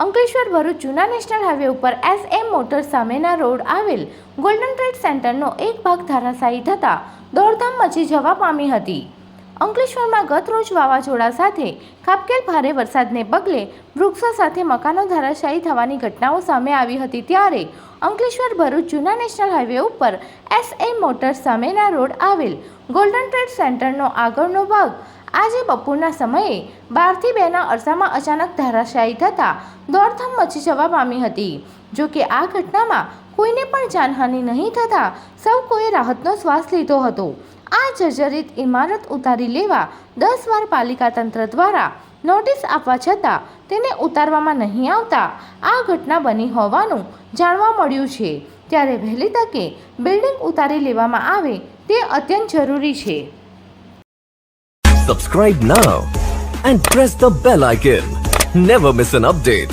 અંકલેશ્વર ભરૂચ જૂના national highway ઉપર SM motors સામેના રોડ આવેલ ગોલ્ડન ટ્રેડ સેન્ટરનો એક ભાગ ધરાશાયી થતાં દોડધામ મચી જવા પામી હતી. અંકલેશ્વરમાં ગત રોજ વાવાઝોડા સાથે ખાબકેલ ભારે વરસાદને પગલે વૃક્ષો સાથે મકાનો ધરાશાયી થવાની ઘટનાઓ સામે આવી હતી. ત્યારે અંકલેશ્વર ભરૂચ જૂના નેશનલ હાઈવે ઉપર SM મોટર્સ સામેના રોડ આવેલ ગોલ્ડન ટ્રેડ સેન્ટરનો આગળનો ભાગ આજે બપોરના સમયે 12 થી 2ના અરસામાં અચાનક ધરાશાયી થતાં દોડધામ મચી જવા પામી હતી. જો કે આ ઘટનામાં કોઈને પણ જાનહાનિ નહીં થતાં સૌ કોઈએ રાહતનો શ્વાસ લીધો હતો. આ જર્જરિત ઇમારત ઉતારી લેવા 10 વાર પાલિકા તંત્ર દ્વારા નોટિસ આપવા છતાં તેને ઉતારવામાં નહીં આવતા આ ઘટના બની હોવાનું જાણવા મળ્યું છે. ત્યારે વહેલી તકે બિલ્ડિંગ ઉતારી લેવામાં આવે તે અત્યંત જરૂરી છે. Subscribe now and press the bell icon. Never miss an update.